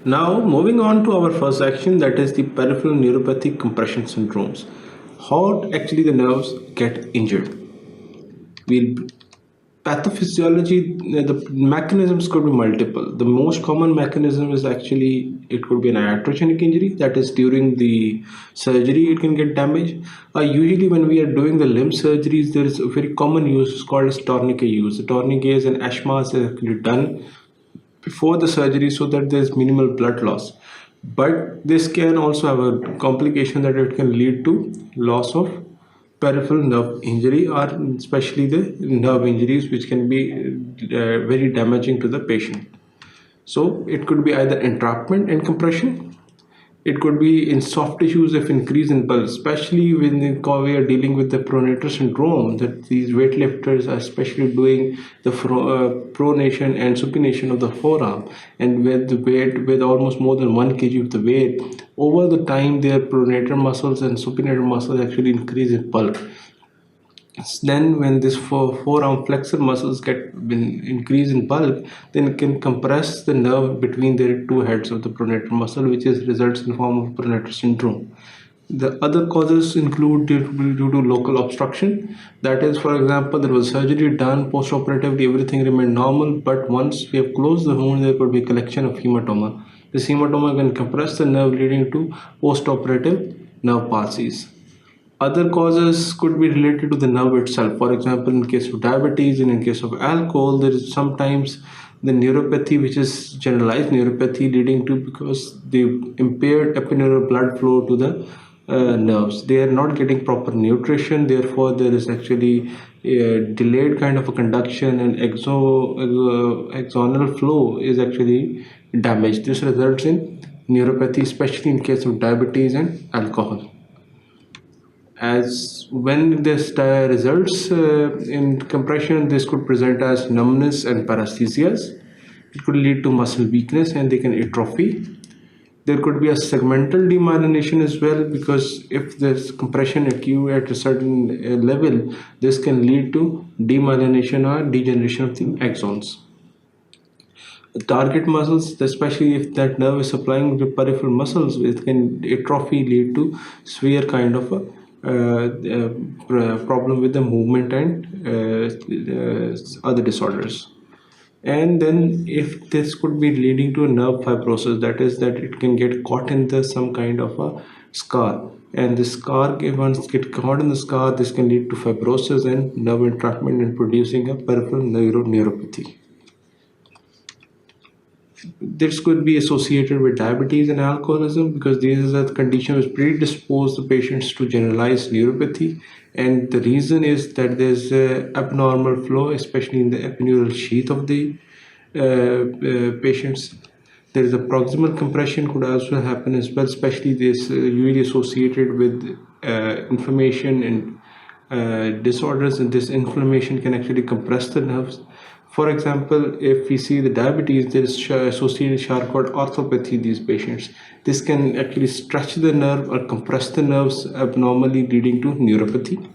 Now, moving on to our first section, that is the peripheral neuropathic compression syndromes. How actually the nerves get injured. We'll Pathophysiology, the mechanisms could be multiple. The most common mechanism is actually it could be an iatrogenic injury, that is during the surgery it can get damaged. Usually when we are doing the limb surgeries, there is a very common use called as tourniquet use. The tourniquet is an ashmas is actually done before the surgery so that there is minimal blood loss. But this can also have a complication that it can lead to loss of peripheral nerve injury, or especially the nerve injuries, which can be very damaging to the patient. So it could be either entrapment and compression. It could be in soft tissues if increase in bulk, especially when we are dealing with the pronator syndrome, that these weightlifters are especially doing the pronation and supination of the forearm, and with the weight with almost more than 1 kg of the weight, over the time their pronator muscles and supinator muscles actually increase in bulk. Then when this forearm flexor muscles get increase in bulk, then it can compress the nerve between the two heads of the pronator muscle, which is results in form of pronator syndrome. The other causes include due to local obstruction. That is, for example, there was surgery done, post-operatively everything remained normal, but once we have closed the wound, there could be collection of hematoma. This hematoma can compress the nerve, leading to post-operative nerve palsies. Other causes could be related to the nerve itself. For example, in case of diabetes and in case of alcohol, there is sometimes the neuropathy, which is generalized neuropathy, leading to because the impaired epineurial blood flow to the nerves. They are not getting proper nutrition, therefore there is actually a delayed kind of a conduction, and axonal flow is actually damaged. This results in neuropathy, especially in case of diabetes and alcohol. As when this results in compression, this could present as numbness and paresthesias. It could lead to muscle weakness and they can atrophy. There could be a segmental demyelination as well, because if this compression occurs at a certain level, this can lead to demyelination or degeneration of the axons. Target muscles, especially if that nerve is supplying the peripheral muscles, it can atrophy, lead to severe kind of a problem with the movement and other disorders. And then if this could be leading to a nerve fibrosis, that is that it can get caught in the some kind of a scar, and the scar, once get caught in the scar, this can lead to fibrosis and nerve entrapment and producing a peripheral neuropathy. This could be associated with diabetes and alcoholism, because these are the conditions which predispose the patients to generalized neuropathy, and the reason is that there's abnormal flow, especially in the epineurial sheath of the patients. There is a proximal compression could also happen as well, especially this usually associated with inflammation and disorders, and this inflammation can actually compress the nerves. For example, if we see the diabetes, there is associated Charcot orthopathy in these patients. This can actually stretch the nerve or compress the nerves abnormally, leading to neuropathy.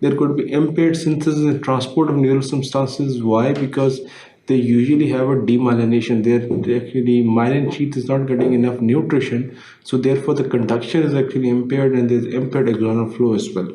There could be impaired synthesis and transport of neural substances. Why? Because they usually have a demyelination. Their actually myelin sheath is not getting enough nutrition, so therefore the conduction is actually impaired, and there's impaired axonal flow as well.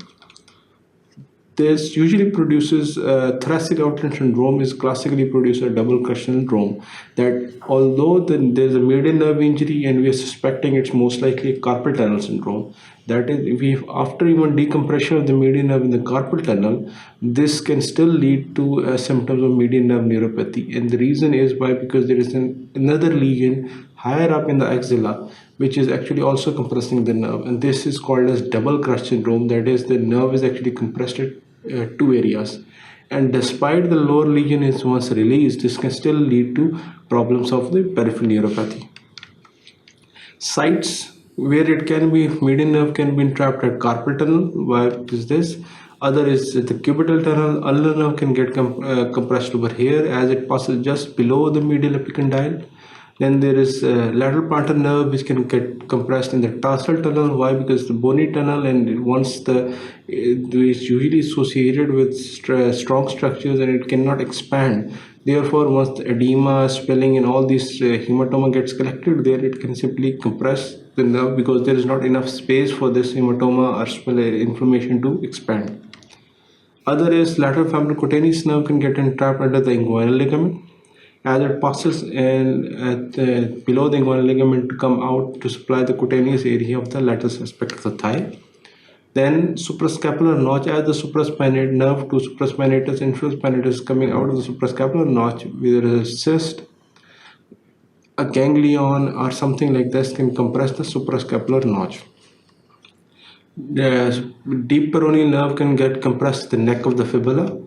This usually produces thoracic outlet syndrome is classically produced a double crush syndrome, that although there's a median nerve injury and we are suspecting it's most likely a carpal tunnel syndrome, that is, if we after even decompression of the median nerve in the carpal tunnel, this can still lead to symptoms of median nerve neuropathy. And the reason is why, because there is another lesion higher up in the axilla which is actually also compressing the nerve, and this is called as double crush syndrome. That is, the nerve is actually compressed at two areas, and despite the lower lesion is once released, this can still lead to problems of the peripheral neuropathy. Sites where it can be median nerve can be entrapped at carpal tunnel. Why is this? Other is the cubital tunnel. Ulnar nerve can get compressed over here as it passes just below the medial epicondyle. Then there is lateral plantar nerve, which can get compressed in the tarsal tunnel. Why? Because the bony tunnel, and once it's usually associated with strong structures, and it cannot expand. Therefore, once the edema, swelling, and all these hematoma gets collected there, it can simply compress the nerve because there is not enough space for this hematoma or inflammation to expand. Other is lateral femoral cutaneous nerve can get entrapped under the inguinal ligament as it passes below the inguinal ligament to come out to supply the cutaneous area of the lateral aspect of the thigh. Then suprascapular notch, as the supraspinatus nerve to supraspinatus, infraspinatus coming out of the suprascapular notch, whether a cyst, a ganglion, or something like this can compress the suprascapular notch. The deep peroneal nerve can get compressed to the neck of the fibula.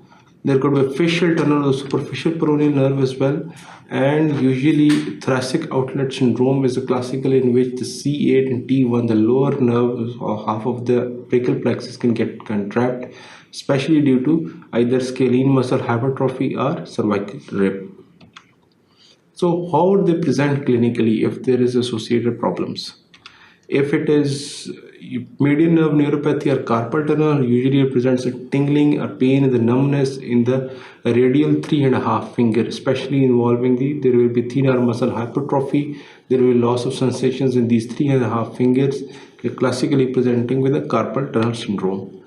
There could be a fascial tunnel or superficial peroneal nerve as well. And usually thoracic outlet syndrome is a classical in which the C8 and T1, the lower nerves or half of the brachial plexus, can get contracted, especially due to either scalene muscle hypertrophy or cervical rib. So how would they present clinically if there is associated problems? If it is medial nerve neuropathy or carpal tunnel, usually it presents a tingling or pain and the numbness in the radial 3.5 finger, especially involving there will be thenar muscle hypertrophy. There will be loss of sensations in these 3.5 fingers, classically presenting with a carpal tunnel syndrome.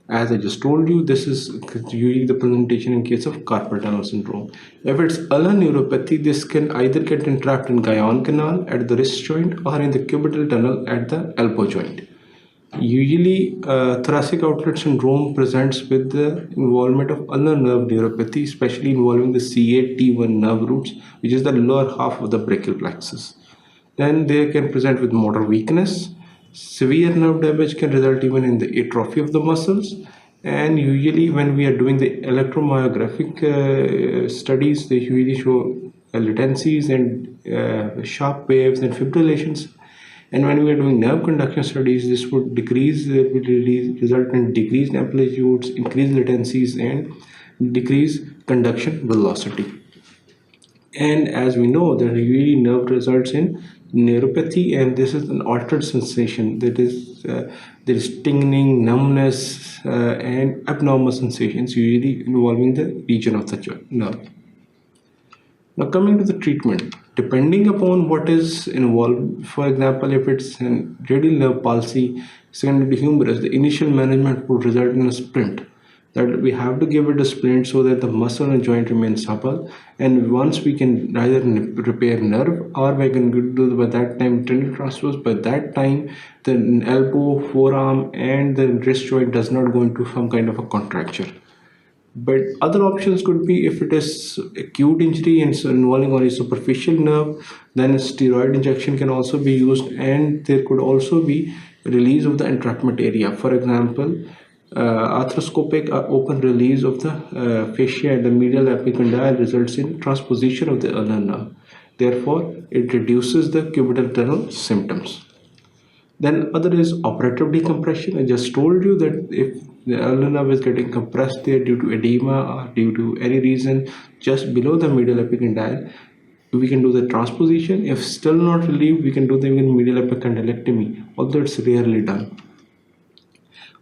As I just told you, this is usually the presentation in case of carpal tunnel syndrome. If it's ulnar neuropathy, this can either get entrapped in Guyon canal at the wrist joint or in the cubital tunnel at the elbow joint. Usually, thoracic outlet syndrome presents with the involvement of ulnar nerve neuropathy, especially involving the C8-T1 nerve roots, which is the lower half of the brachial plexus. Then they can present with motor weakness. Severe nerve damage can result even in the atrophy of the muscles, and usually when we are doing the electromyographic studies, they usually show latencies and sharp waves and fibrillations. And when we are doing nerve conduction studies, this would result in decreased amplitudes, increased latencies, and decreased conduction velocity. And as we know, that usually nerve results in neuropathy, and this is an altered sensation. That is, there is tingling, numbness, and abnormal sensations, usually involving the region of the nerve. Now, coming to the treatment, depending upon what is involved, for example, if it's a radial nerve palsy secondary to humerus, the initial management would result in a splint. That we have to give it a splint so that the muscle and joint remain supple, and once we can either repair nerve or we can do by that time tendon transfers. By that time the elbow, forearm, and the wrist joint does not go into some kind of a contracture. But other options could be if it is acute injury and so involving only superficial nerve, then a steroid injection can also be used, and there could also be release of the entrapment area. For example, arthroscopic open release of the fascia and the medial epicondyle results in transposition of the ulnar nerve. Therefore, it reduces the cubital tunnel symptoms. Then other is operative decompression. I just told you that if the ulnar nerve is getting compressed there due to edema or due to any reason just below the medial epicondyle, we can do the transposition. If still not relieved, we can do the medial epicondylectomy, although it's rarely done.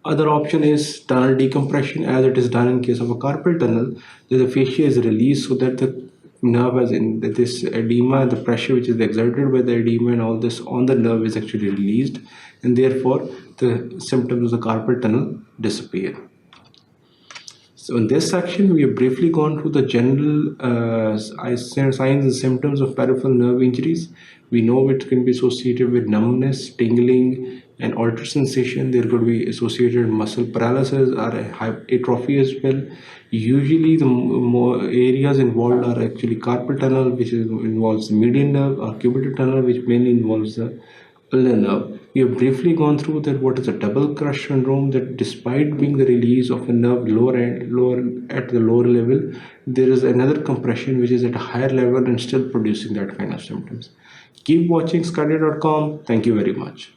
Other option is tunnel decompression, as it is done in case of a carpal tunnel. The fascia is released so that the nerve, as in this edema, the pressure which is exerted by the edema and all this on the nerve is actually released, and therefore the symptoms of the carpal tunnel disappear. So in this section, we have briefly gone through the general signs and symptoms of peripheral nerve injuries. We know it can be associated with numbness, tingling, and altered sensation. There could be associated muscle paralysis or atrophy as well. Usually the more areas involved are actually carpal tunnel, which involves the median nerve, or cubital tunnel, which mainly involves the ulnar nerve. We have briefly gone through that what is a double crush syndrome, that despite being the release of a nerve lower at the lower level, there is another compression which is at a higher level and still producing that kind of symptoms. Keep watching sqadia.com. Thank you very much.